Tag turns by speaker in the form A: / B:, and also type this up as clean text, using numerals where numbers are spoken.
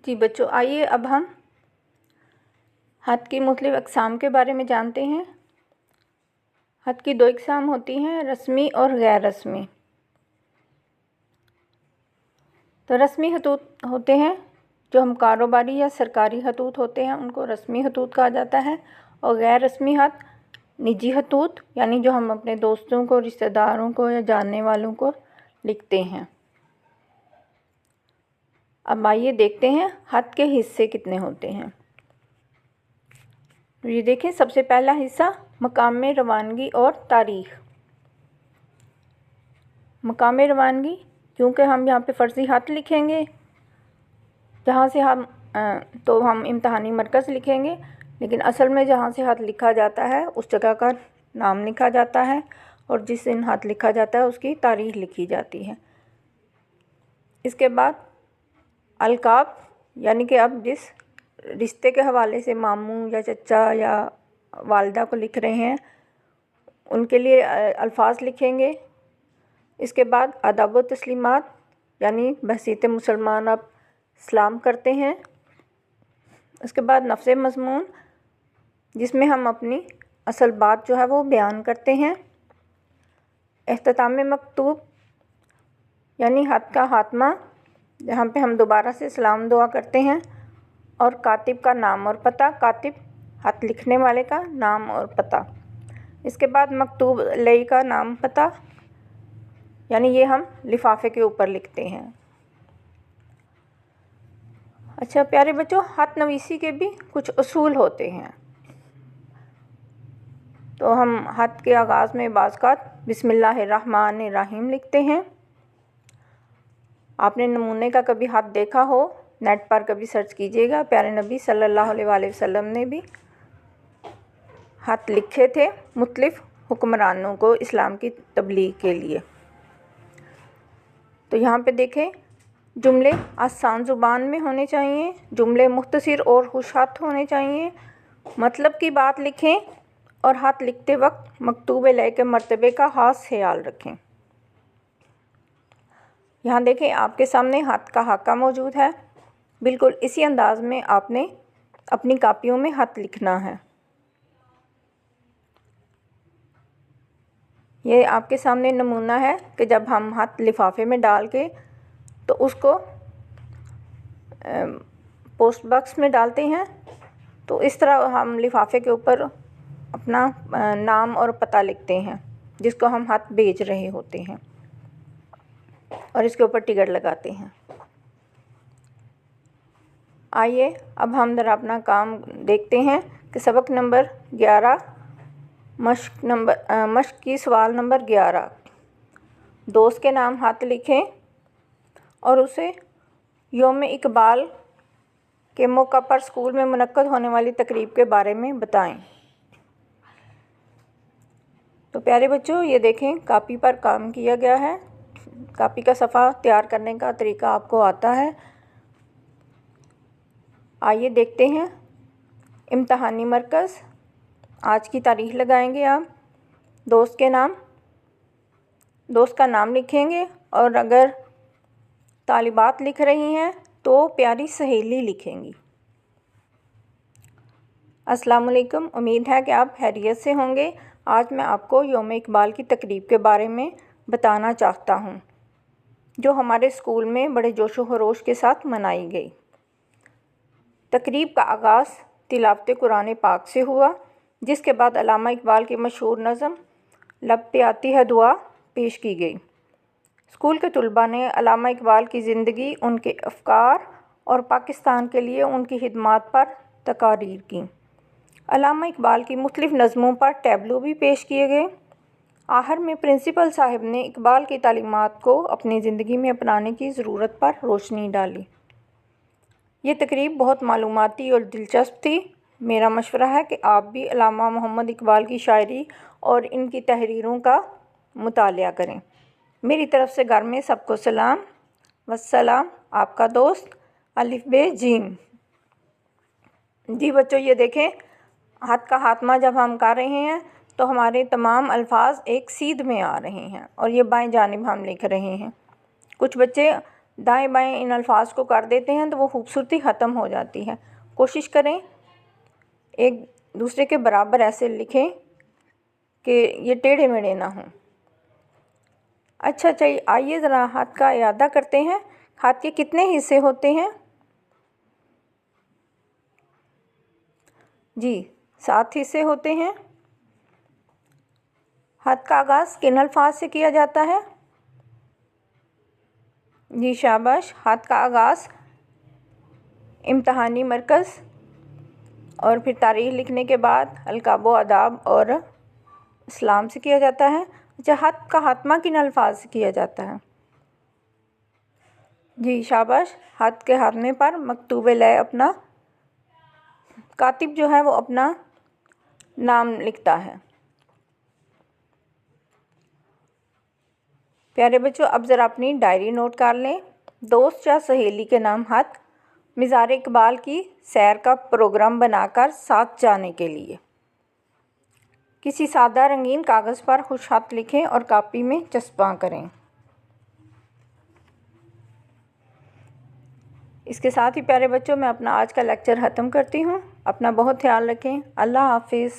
A: जी बच्चों, आइए अब हम हद की मुख्तलिफ़ अक़साम के बारे में जानते हैं। हद की 2 अक़साम होती हैं, रस्मी और गैर रस्मी। तो रस्मी खतूत होते हैं जो हम कारोबारी या सरकारी खतूत होते हैं, उनको रस्मी खतूत कहा जाता है। और गैर रस्मी हद निजी खतूत, यानी जो हम अपने दोस्तों को, रिश्तेदारों को या जानने वालों को लिखते हैं। अब आइए देखते हैं हद के हिस्से कितने होते हैं। तो ये देखें, सबसे पहला हिस्सा मकाम रवानगी और तारीख़। मकाम रवानगी, क्योंकि हम यहाँ पे फ़र्ज़ी खत लिखेंगे, जहाँ से हम इम्तहानी मरकज़ लिखेंगे, लेकिन असल में जहाँ से खत लिखा जाता है उस जगह का नाम लिखा जाता है और जिस दिन खत लिखा जाता है उसकी तारीख़ लिखी जाती है। इसके बाद अलकाब, यानी कि अब जिस रिश्ते के हवाले से मामू या चचा या वालिदा को लिख रहे हैं उनके लिए अल्फाज लिखेंगे। इसके बाद अदब व तस्लीमात, यानी बहसीत मुसलमान आप सलाम करते हैं। उसके बाद नफ्स मज़मून, जिसमें हम अपनी असल बात जो है वो बयान करते हैं। इख्तिताम मकतूब, यानी हद का ख़ात्मा, जहाँ पे हम दोबारा से सलाम दुआ करते हैं। और कातिब का नाम और पता, कातिब खत लिखने वाले का नाम और पता। इसके बाद मकतूब लई का नाम पता, यानी ये हम लिफाफे के ऊपर लिखते हैं। अच्छा प्यारे बच्चों, खत नवीसी के भी कुछ उसूल होते हैं। तो हम खत के आगाज़ में बाज़ात बिस्मिल्लाहिर्रहमानिर्रहीम लिखते हैं। आपने नमूने का कभी खत देखा हो, नेट पर कभी सर्च कीजिएगा। प्यारे नबी सल्लल्लाहु अलैहि वसल्लम ने भी खत लिखे थे मुख्तलिफ़ हुक्मरानों को इस्लाम की तबलीग के लिए। तो यहाँ पे देखें, जुमले आसान ज़ुबान में होने चाहिए, जुमले मुख्तसर और खुशख़त होने चाहिए, मतलब की बात लिखें और खत लिखते वक्त मकतूब लय के मर्तबे का ख़ास ख्याल रखें। यहाँ देखें, आपके सामने खत का हाका मौजूद है। बिल्कुल इसी अंदाज़ में आपने अपनी कापियों में खत लिखना है। ये आपके सामने नमूना है कि जब हम खत लिफाफे में डाल के तो उसको पोस्ट बॉक्स में डालते हैं, तो इस तरह हम लिफाफे के ऊपर अपना नाम और पता लिखते हैं जिसको हम खत भेज रहे होते हैं और इसके ऊपर टिकट लगाते हैं। आइए अब हम ज़रा अपना काम देखते हैं कि सबक नंबर 11 मश्क की सवाल नंबर 11, दोस्त के नाम खत लिखें और उसे यौम इकबाल के मौका पर स्कूल में मुनक्कद होने वाली तकरीब के बारे में बताएं। तो प्यारे बच्चों, ये देखें, कापी पर काम किया गया है। कापी का सफ़ा तैयार करने का तरीका आपको आता है। आइए देखते हैं। इम्तहानी मरकज़, आज की तारीख़ लगाएंगे आप, दोस्त का नाम लिखेंगे और अगर तालिबात लिख रही हैं तो प्यारी सहेली लिखेंगी। अस्सलाम वालेकुम, उम्मीद है कि आप खैरियत से होंगे। आज मैं आपको यौम इकबाल की तकरीब के बारे में बताना चाहता हूँ, जो हमारे स्कूल में बड़े जोश व खरोश के साथ मनाई गई। तकरीब का आगाज़ तिलावत कुरान पाक से हुआ, जिसके बाद अल्लामा इकबाल की मशहूर नज़म लब पे आती है दुआ पेश की गई। स्कूल के तलबा ने अल्लामा इकबाल की ज़िंदगी, उनके अफ़कार और पाकिस्तान के लिए उनकी खिदमात पर तकारीर की। अल्लामा इकबाल की मुख्तलिफ़ नज़मों पर टैबलो भी पेश किए गए। आखिर में प्रिंसिपल साहब ने इकबाल की तालीमात को अपनी ज़िंदगी में अपनाने की ज़रूरत पर रोशनी डाली। ये तकरीब बहुत मालूमाती और दिलचस्प थी। मेरा मशवरा है कि आप भी अल्लामा मोहम्मद इकबाल की शायरी और इनकी तहरीरों का मुतालिया करें। मेरी तरफ़ से घर में सबको सलाम वस्सलाम। आपका दोस्त अलिफ बे जीम। जी बच्चों, ये देखें, खत का ख़ात्मा जब हम कर रहे हैं तो हमारे तमाम अल्फाज एक सीध में आ रहे हैं और ये बाएं जानिब हम लिख रहे हैं। कुछ बच्चे दाएं बाएं इन अल्फाज को कर देते हैं तो वो खूबसूरती ख़त्म हो जाती है। कोशिश करें एक दूसरे के बराबर ऐसे लिखें कि ये टेढ़े मेढ़े ना हों। अच्छा चलिए आइए ज़रा हाथ का इरादा करते हैं। हाथ के कितने हिस्से होते हैं? जी 7 हिस्से होते हैं। हाथ का आगाज़ किन अल्फाज से किया जाता है? जी शाबाश। हाथ का आगाज़ इम्तहानी मरकज़ और फिर तारीख़ लिखने के बाद अलकाबो अदाब और इस्लाम से किया जाता है। अच्छा, हाथ का खात्मा किन अल्फाज से किया जाता है? जी शाबाश। हाथ के खात्मे पर मकतूबे लय अपना कातिब जो है वो अपना नाम लिखता है। प्यारे बच्चों, अब ज़रा अपनी डायरी नोट कर लें। दोस्त या सहेली के नाम हाथ मीज़ार इकबाल की सैर का प्रोग्राम बनाकर साथ जाने के लिए किसी सादा रंगीन कागज़ पर खुश खत लिखें और कापी में चस्पा करें। इसके साथ ही प्यारे बच्चों, मैं अपना आज का लेक्चर ख़त्म करती हूँ। अपना बहुत ख्याल रखें। अल्लाह हाफिज़।